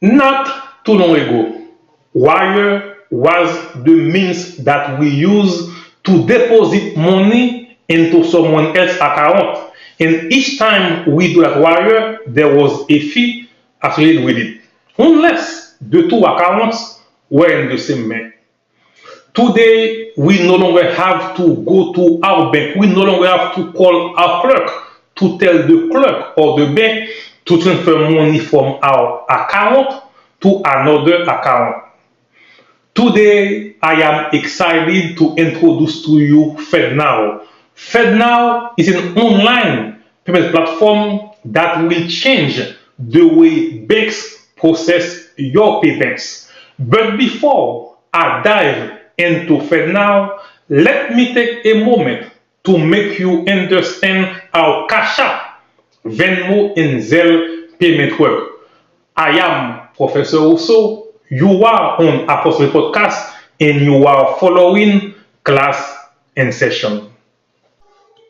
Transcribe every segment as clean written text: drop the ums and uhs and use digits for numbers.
Not too long ago, wire was the means that we use to deposit money into someone else's account. And each time we do that wire, there was a fee affiliated with it, unless the two accounts were in the same bank. Today, we no longer have to go to our bank. We no longer have to call our clerk to tell the clerk or the bank to transfer money from our account to another account. Today, I am excited to introduce to you FedNow. FedNow is an online payment platform that will change the way banks process your payments. But before I dive into FedNow, let me take a moment to make you understand how CashApp, Venmo, and Zelle payment work. I am Professor Rousseau. You are on Apostle Podcast and you are following class and session.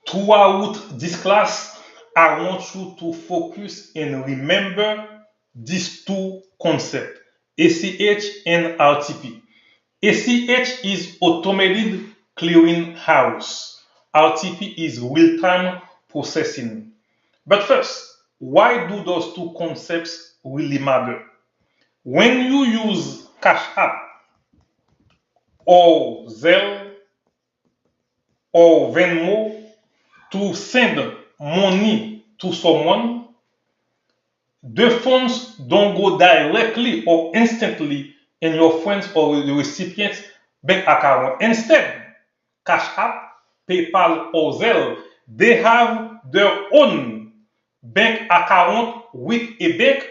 Throughout this class, I want you to focus and remember these two concepts, ACH and RTP. ACH is automated clearing house. RTP is real-time processing. But first, why do those two concepts really matter? When you use CashApp or Zelle or Venmo to send money to someone, the funds don't go directly or instantly in your friends or the recipient's bank account. Instead, CashApp, PayPal, or Zelle, they have their own bank account with a bank,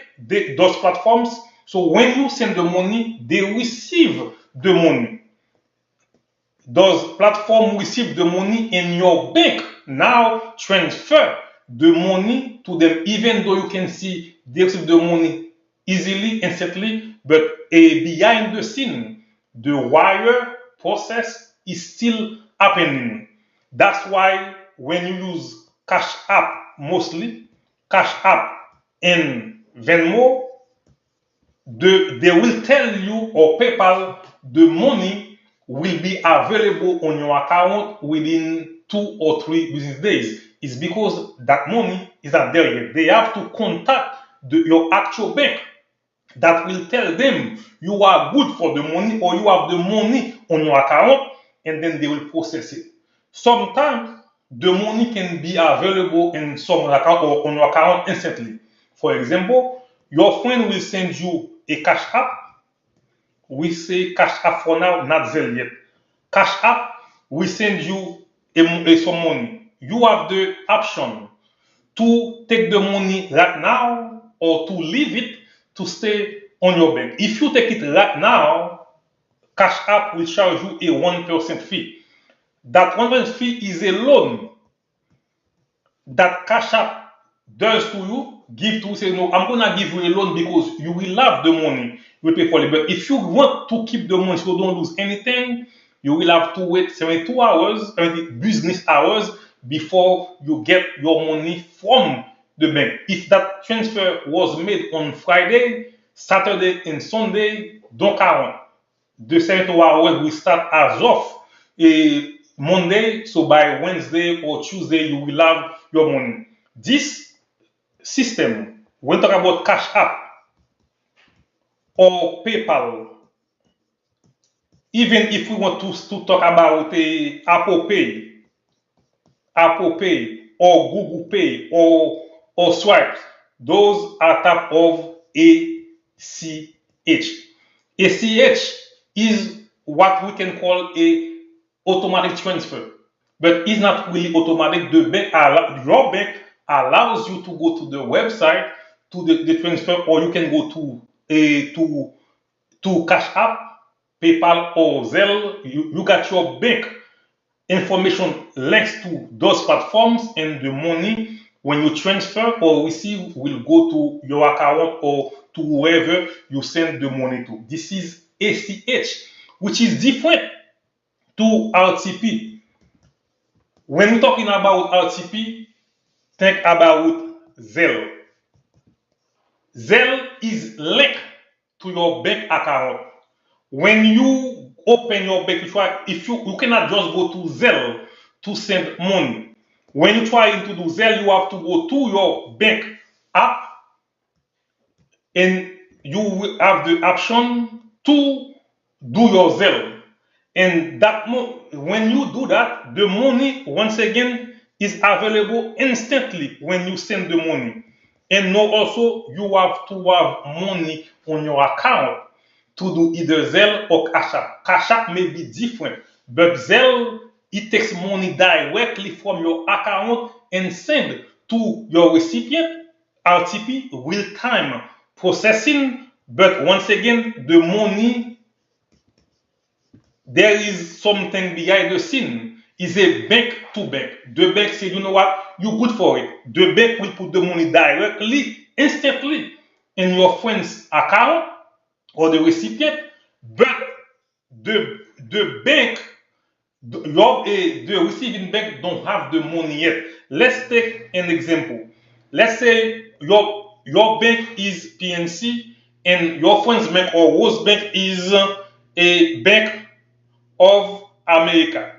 those platforms. So when you send the money, they receive the money. Those platforms receive the money in your bank. Now transfer the money to them, even though you can see they receive the money easily, instantly, but behind the scene, the wire process is still happening. That's why when you use Cash App mostly, Cash App and Venmo, they will tell you or PayPal the money will be available on your account within 2 or 3 business days. It's because that money is not there yet. They have to contact your actual bank that will tell them you are good for the money or you have the money on your account, and then they will process it. Sometimes the money can be available in some account or on your account instantly. For example, your friend will send you a cash app. We say cash app for now, not Zelle yet. Cash app, we send you some money. You have the option to take the money right now or to leave it to stay on your bank. If you take it right now, Cash App will charge you a 1% fee. That 1% fee is a loan that Cash App does to you, give to you, say, no, I'm gonna give you a loan because you will have the money, you will pay for it. But if you want to keep the money so you don't lose anything, you will have to wait 72 hours, 70 business hours before you get your money from the bank. If that transfer was made on Friday, Saturday, and Sunday, don't count. The 72 hours will start as of a Monday, so by Wednesday or Tuesday, you will have your money. This system, when we talk about Cash App or PayPal, even if we want to talk about Apple Pay or Google Pay or Swipe, those are type of ACH. ACH is what we can call a automatic transfer, but it's not really automatic. Your bank allows you to go to the website to the transfer, or you can go to Cash App, PayPal, or Zelle. You got your bank information links to those platforms, and the money when you transfer or receive will go to your account or to whoever you send the money to. This is ACH, which is different to RTP. When we're talking about RTP, think about Zelle. Zelle is linked to your bank account. When you open your bank, if you cannot just go to Zelle to send money. When you try to do Zelle, you have to go to your bank app and you will have the option to do your Zelle. And when you do that, the money once again is available instantly when you send the money. And now also you have to have money on your account to do either Zelle or CashApp. CashApp may be different, but Zelle, it takes money directly from your account and send to your recipient. RTP, real time processing. But once again, the money, there is something behind the scene. Is a bank to bank. The bank says, you know what, you're good for it. The bank will put the money directly, instantly in your friend's account or the recipient, but the bank, the receiving bank don't have the money yet. Let's take an example. Let's say your bank is PNC and your friend's bank or Rose Bank is a bank of America.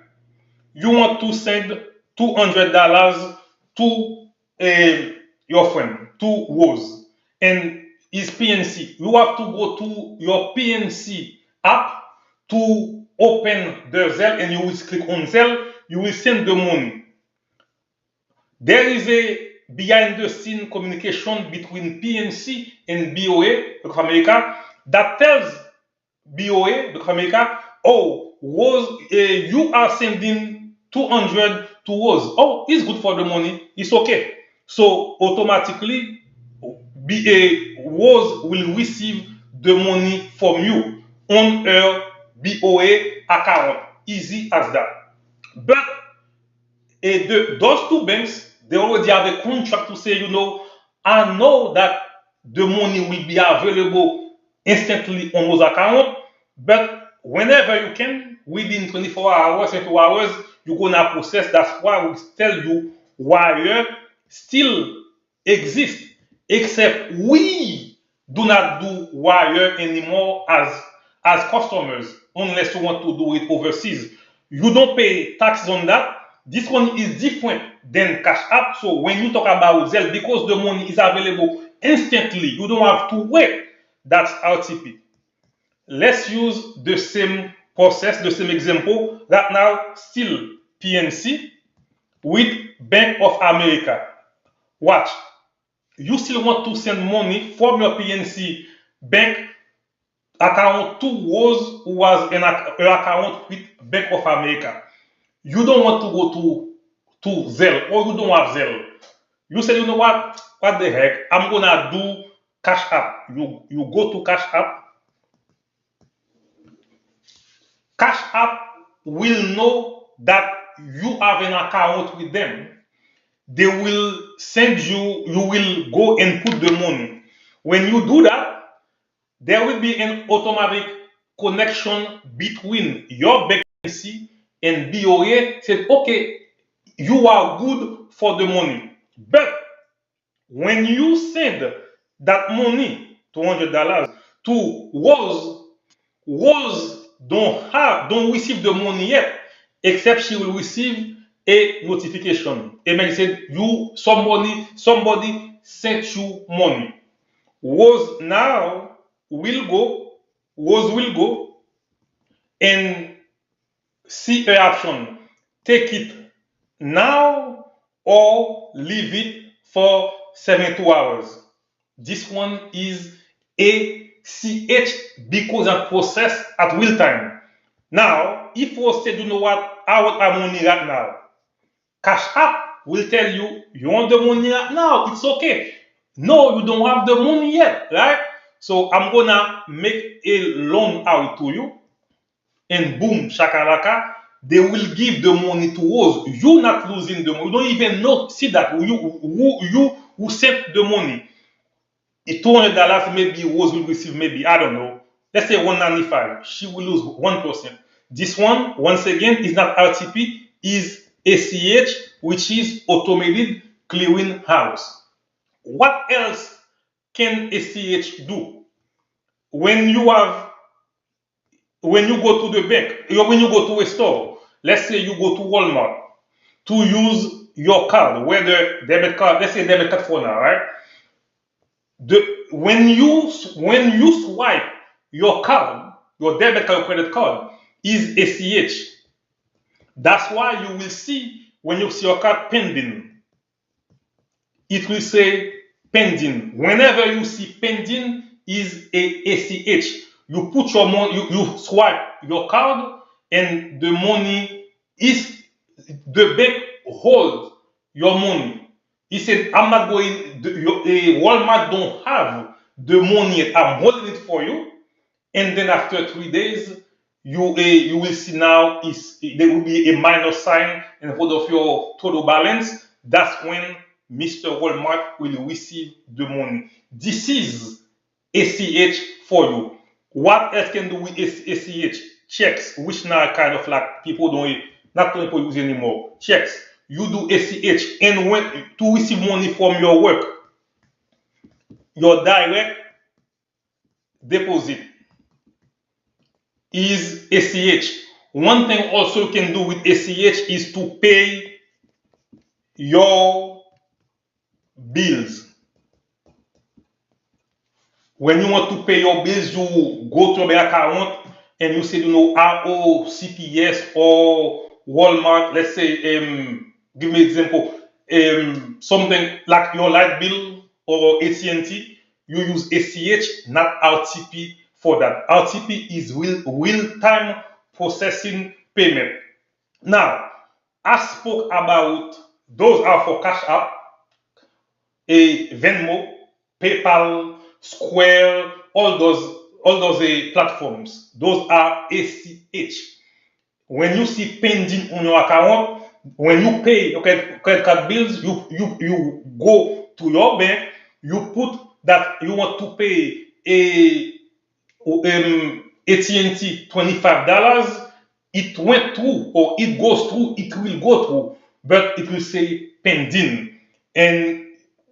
You want to send $200 to your friend, to Rose, and is PNC. You have to go to your PNC app to open the Zelle and you will click on Zelle, you will send the money. There is a behind the scene communication between PNC and BOA, Bank of America, that tells BOA, Bank of America, oh, Rose, you are sending 200 to Rose. Oh, it's good for the money. It's okay. So automatically, Rose will receive the money from you on her BOA account. Easy as that. But those two banks, they already have a contract to say, I know that the money will be available instantly on those accounts, but whenever you can, within 24 hours, 22 hours, you're going to process. That's why we tell you wire still exists, except we do not do wire anymore as customers, unless you want to do it overseas. You don't pay taxes on that. This one is different than Cash App. So when you talk about Zelle, because the money is available instantly, you don't have to wait. That's RTP. Let's use the same process, the same example. Right now, still PNC with Bank of America. Watch. You still want to send money from your PNC bank account to Rose, who has an account with Bank of America. You don't want to go to Zelle or you don't have Zelle. You say, you know what the heck, I'm gonna do Cash App. You go to Cash App. Cash App will know that you have an account with them. They will send you, you will go and put the money. When you do that, there will be an automatic connection between your bank and BOA. Said, okay, you are good for the money. But when you send that money, $200 to Rose don't receive the money yet, except she will receive a notification. Amen. Said somebody sent you money. Rose now will go, Rose will go and see her option. Take it now or leave it for 72 hours. This one is ACH because I process at real time. Now, if you say, you know what, I want my money right now, Cash App will tell you, you want the money right now, it's okay. No, you don't have the money yet, right? So I'm gonna make a loan out to you, and boom, shakalaka, they will give the money to us. You're not losing the money. You don't even know, see that you who sent the money. $200 maybe Rose will receive, maybe, I don't know. Let's say 195. She will lose 1%. This one, once again, is not RTP, is ACH, which is automated clearing house. What else can ACH do? when you have when you go to the bank or when you go to a store, let's say you go to Walmart to use your card, whether debit card, let's say debit card for now, right? The when you swipe your card, your debit card, or credit card is ACH. That's why you will see when you see your card pending, it will say pending. Whenever you see pending is a ACH. You put your money, you swipe your card, and the money is the bank holds your money. He said, I'm not going, Walmart don't have the money yet. I'm holding it for you. And then after 3 days, you will see now there will be a minus sign in front of your total balance. That's when Mr. Walmart will receive the money. This is ACH for you. What else can do with ACH? Checks, which now kind of like people don't not people use anymore. Checks. You do ACH, and when to receive money from your work, your direct deposit is ACH. One thing also you can do with ACH is to pay your bills. When you want to pay your bills, you go to your bank account and you say, I owe CPS or Walmart. Let's say, give me an example, something like your light bill or AT&T. You use ACH, not RTP for that. RTP is real time processing payment. Now, I spoke about those are for Cash App, a Venmo, PayPal, Square, all those platforms. Those are ACH. When you see pending on your account, when you pay your credit card bills, you go to your bank, you put that you want to pay a AT&T $25, it went through or it goes through, it will go through, but it will say pending. And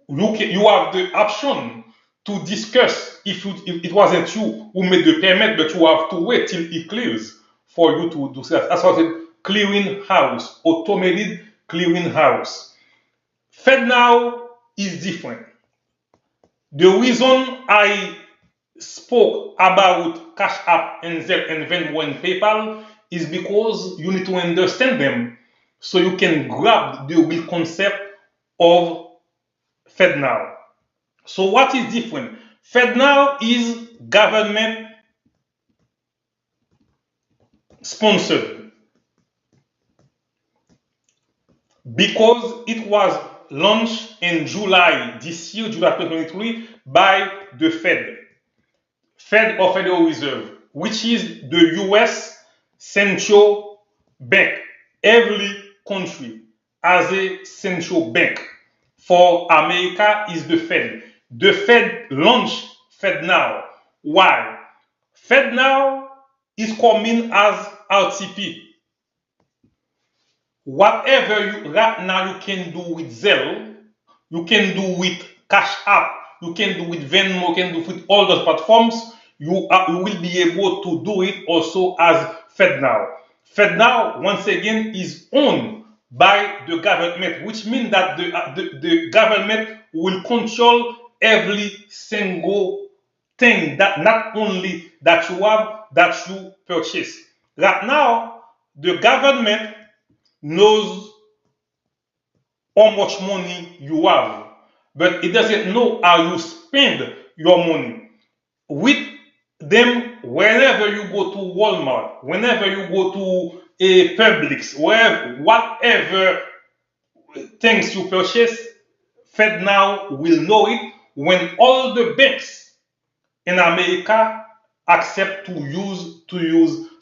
you have the option to discuss if it wasn't you who made the payment, but you have to wait till it clears for you to do that. That's what it clearing house, automated clearing house. FedNow is different. The reason I spoke about Cash App and Zelle and Venmo and PayPal is because you need to understand them so you can grab the real concept of FedNow. So what is different? FedNow is government sponsored because it was launched in July this year, July 2023, by the Fed or Federal Reserve, which is the US central bank. Every country has a central bank. For America is the Fed. The Fed launched FedNow. Why? FedNow is coming as RTP. Whatever right now you can do with Zelle, you can do with Cash App, you can do with Venmo, you can do with all those platforms, you will be able to do it also as FedNow. FedNow, once again, is owned by the government, which means that the government will control every single thing that not only that you have, that you purchase. Right now, the government knows how much money you have, but it doesn't know how you spend your money. With them, whenever you go to Walmart, whenever you go to a Publix, whatever things you purchase, FedNow will know it when all the banks in America accept to use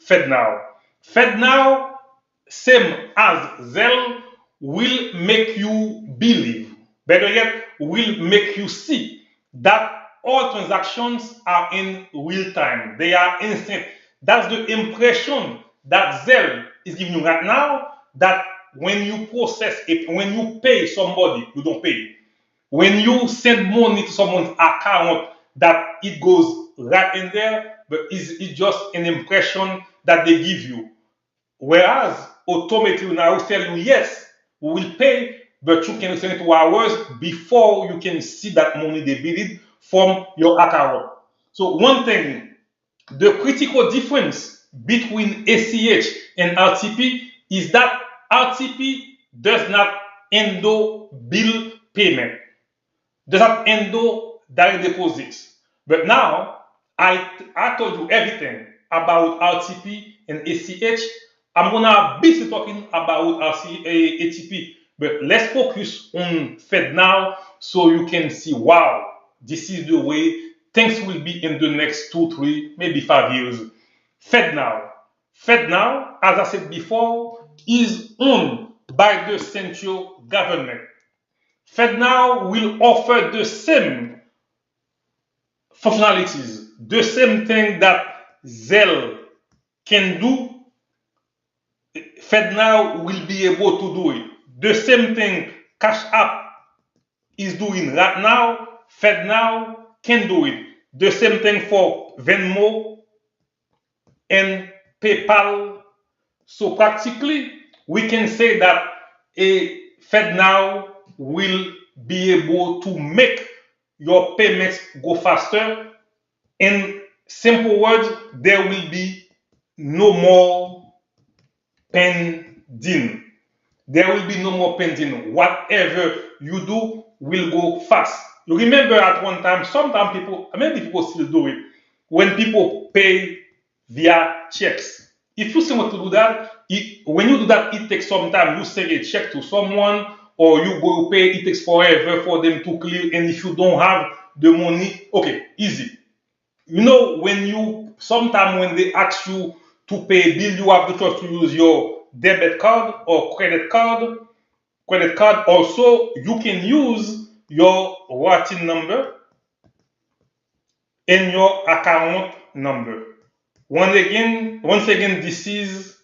FedNow. FedNow, same as Zelle, will make you believe, better yet, will make you see that all transactions are in real time. They are instant. That's the impression that Zelle is giving you right now, that when you process it, when you pay somebody, you don't pay. When you send money to someone's account, that it goes right in there, but it's just an impression that they give you. Whereas automatically now will tell you, yes, we will pay, but you can send 2 hours before you can see that money debited from your account. So one thing, the critical difference between ACH and RTP is that RTP does not handle bill payment, does not handle direct deposits. But now I told you everything about RTP and ACH. I'm gonna be talking about ATP, but let's focus on FedNow so you can see. Wow, this is the way things will be in the next 2, 3, maybe 5 years. FedNow, FedNow, as I said before, is owned by the central government. FedNow will offer the same functionalities, the same thing that Zelle can do. FedNow will be able to do it. The same thing CashApp is doing right now, FedNow can do it. The same thing for Venmo and PayPal. So practically, we can say that a FedNow will be able to make your payments go faster. In simple words, there will be no more pending. There will be no more pending. Whatever you do will go fast. You remember at one time, sometimes people, maybe people still do it, when people pay via checks. If you still want to do that, when you do that, it takes some time. You send a check to someone or you go pay, it takes forever for them to clear. And if you don't have the money, okay, easy. You know, when you sometimes when they ask you to pay a bill, you have the choice to use your debit card or credit card. Credit card also you can use your routing number and your account number. Once again, this is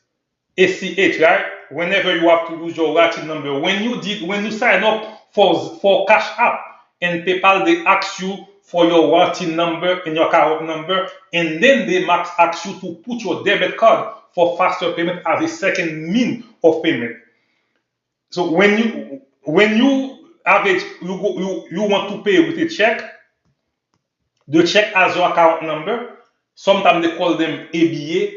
ACH, right? Whenever you have to use your routing number. When you sign up for Cash App and PayPal, they ask you for your routing number and your account number, and then they max ask you to put your debit card for faster payment as a second mean of payment. So when you have it, you want to pay with a check. The check has your account number. Sometimes they call them ABA,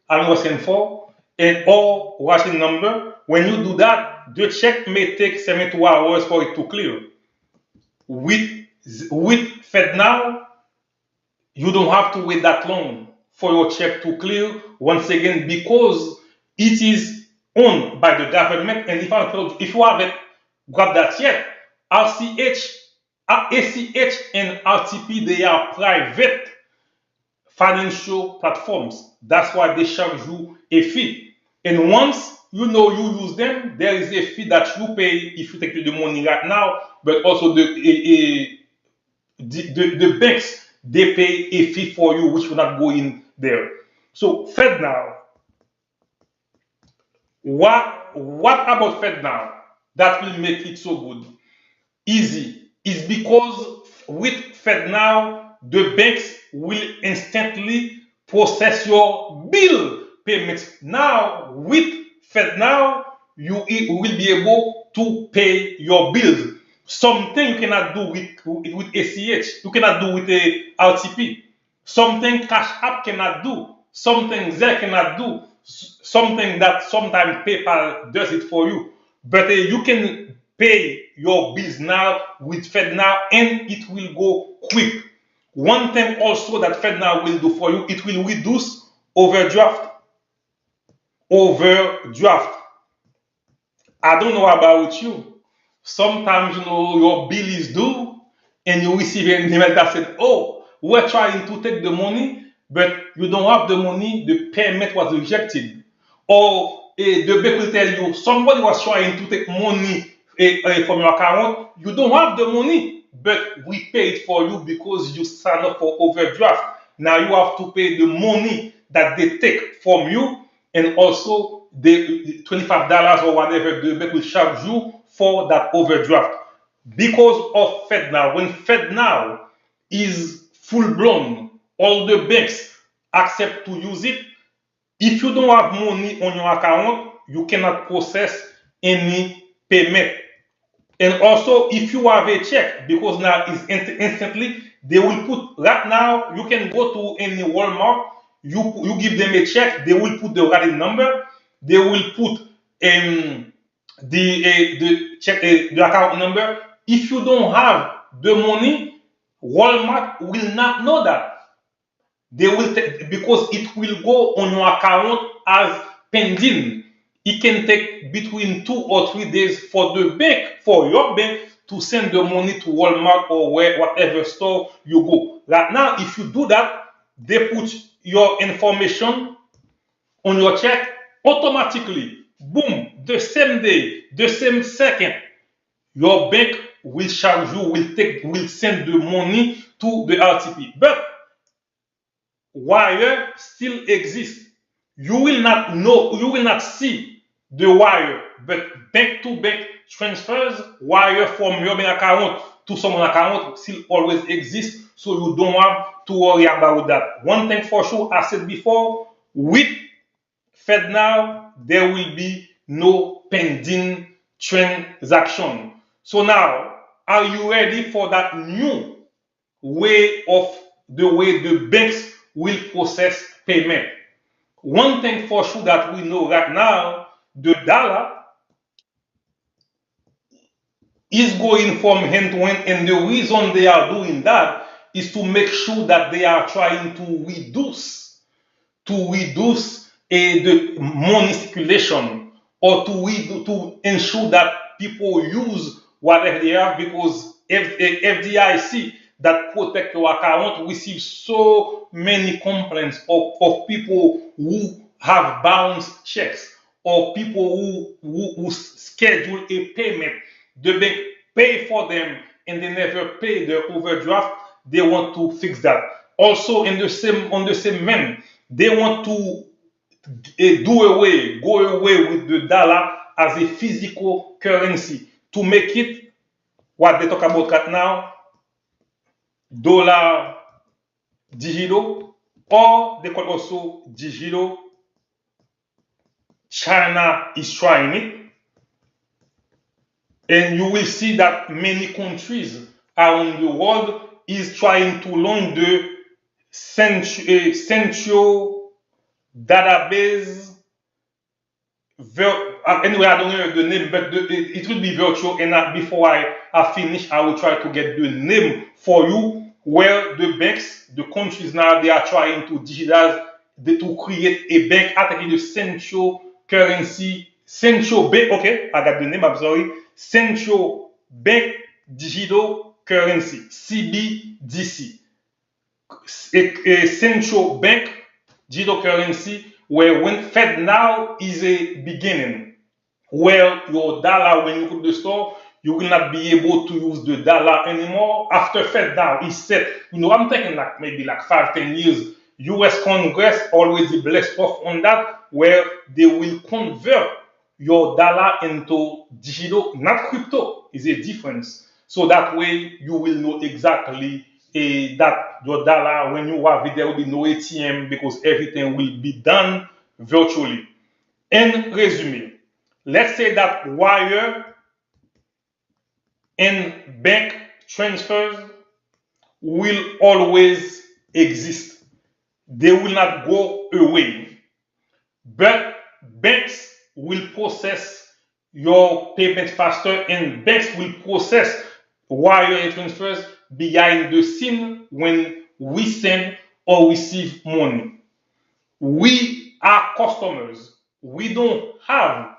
American for, and or routing number. When you do that, the check may take 72 hours for it to clear. With with FedNow, you don't have to wait that long for your check to clear. Once again, because it is owned by the government, and if you haven't grabbed that yet, RCH, ACH, and RTP, they are private financial platforms. That's why they charge you a fee. And once you know you use them, there is a fee that you pay if you take the money right now, but also the banks, they pay a fee for you, which will not go in there. So FedNow, what about FedNow that will make it so good? Easy. Is because with FedNow, the banks will instantly process your bill payments. Now, with FedNow, you will be able to pay your bills. Something you cannot do with ACH, you cannot do with a RTP. Something Cash App cannot do. Something Zelle cannot do. Something that sometimes PayPal does it for you. But you can pay your bills now with FedNow and it will go quick. One thing also that FedNow will do for you, it will reduce overdraft. Overdraft. I don't know about you. Sometimes your bill is due and you receive an email that said, "Oh, we're trying to take the money, but you don't have the money. The payment was rejected." Or the bank will tell you somebody was trying to take money from your account. You don't have the money, but we paid for you because you signed up for overdraft. Now you have to pay the money that they take from you, and also the $25 or whatever the bank will charge you for that overdraft. Because of FedNow, when FedNow is full blown. All the banks accept to use it. If you don't have money on your account, you cannot process any payment. And also, if you have a check, because now it's instantly, they will put, right now, you can go to any Walmart, you give them a check, they will put the routing number, they will put the check, the account number. If you don't have the money, Walmart will not know that. They will take, because it will go on your account as pending. It can take between 2 or 3 days for the bank, for your bank, to send the money to Walmart or whatever store you go. Right now, if you do that, they put your information on your check automatically. Boom, the same day, the same second, your bank will charge you, will send the money to the RTP. But wire still exists. You will not know, you will not see the wire, but bank to bank transfers, wire from your bank account to someone's account still always exists, so you don't have to worry about that. One thing for sure, I said before, with FedNow, there will be no pending transaction. So now, are you ready for that new the way the banks will process payment? One thing for sure that we know right now, the dollar is going from hand to hand, and the reason they are doing that is to make sure that they are trying to reduce the money circulation, or to ensure that people use whatever they have, because FDIC that protect your account receive so many complaints of people who have bounced checks, or people who schedule a payment. The bank pay for them and they never pay their overdraft. They want to fix that. Also, on the same vein, they want to go away with the dollar as a physical currency, to make it what they talk about right now, dollar digital, or they call also digital. China is trying it, and you will see that many countries around the world is trying to launch the central database. Anyway, I don't know the name, but it will be virtual. And before I finish, I will try to get the name for you, where the banks, the countries now, they are trying to digitize, to create a bank. I think it's the central currency, central bank. Okay, I got the name, I'm sorry. Central Bank Digital Currency, CBDC. A central bank digital currency, where when FedNow is a beginning, where your dollar, when you go to the store, you will not be able to use the dollar anymore. After FedNow is set, I'm thinking like maybe like 5, 10 years, US Congress already blessed off on that, where they will convert your dollar into digital, not crypto, is a difference. So that way you will know exactly that your dollar, when you have it, there will be no ATM, because everything will be done virtually. In resume, let's say that wire and bank transfers will always exist. They will not go away. But banks will process your payment faster, and banks will process wire and transfers behind the scene when we send or receive money. We are customers. We don't have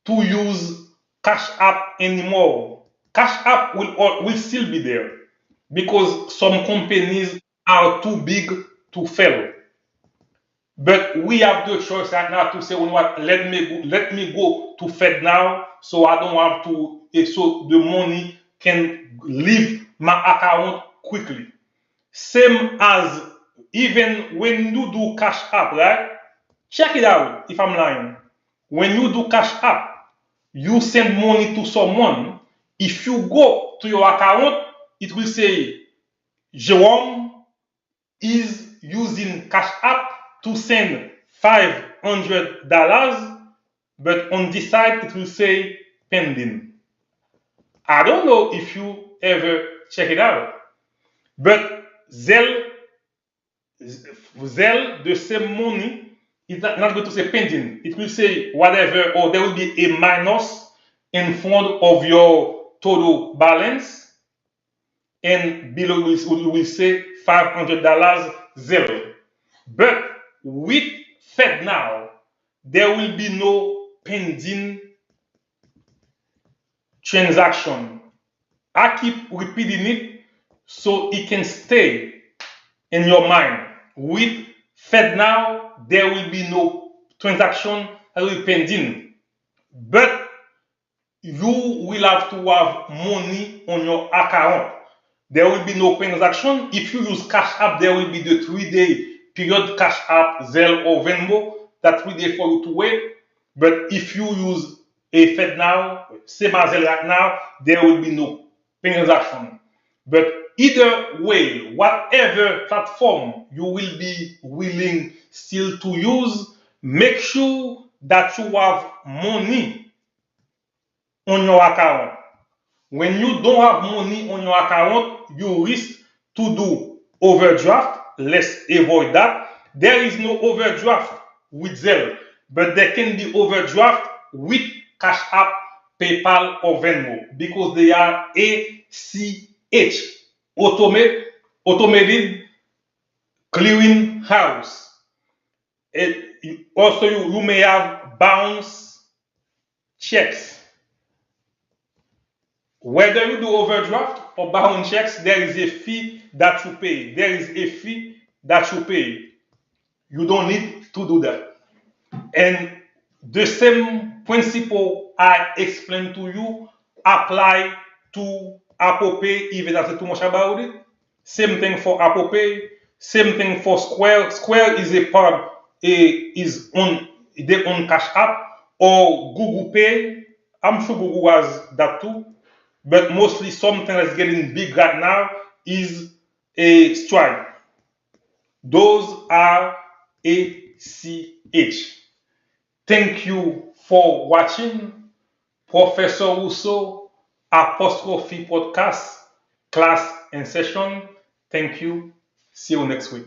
to use Cash App anymore. Cash App will still be there, because some companies are too big to fail. But we have the choice right now to say, you know what, let me go to FedNow, so I don't have to, so the money can leave my account quickly. Same as, even when you do Cash App, right? Check it out if I'm lying. When you do Cash App, you send money to someone. If you go to your account, it will say Jerome using Cash App to send $500, but on this side it will say pending. I don't know if you ever check it out, but Zelle, the same money, is not going to say pending. It will say whatever, or there will be a minus in front of your total balance, and below will say $500 Zelle. But with FedNow, there will be no pending transaction. I keep repeating it so it can stay in your mind. With FedNow, there will be no transaction that will be pending. But you will have to have money on your account. There will be no transaction. If you use Cash App, there will be the 3-day period Cash App, Zelle, or Venmo. That 3 days for you to wait. But if you use a FedNow, same as Zelle right now, there will be no transaction. But either way, whatever platform you will be willing still to use, make sure that you have money on your account. When you don't have money on your account, you risk to do overdraft. Let's avoid that. There is no overdraft with Zelle, but there can be overdraft with Cash App, PayPal, or Venmo because they are ACH, automated clearing house. Also, you may have bounce checks. Whether you do overdraft or bound checks, there is a fee that you pay. There is a fee that you pay. You don't need to do that. And the same principle I explained to you apply to Apple Pay, even after too much about it. Same thing for Apple Pay. Same thing for Square. Square is a part is on their own Cash App or Google Pay. I'm sure Google has that too. But mostly something that's getting big right now is a Stripe. Those are ACH. Thank you for watching Professor Rousseau Apostrophe Podcast class and session. Thank you. See you next week.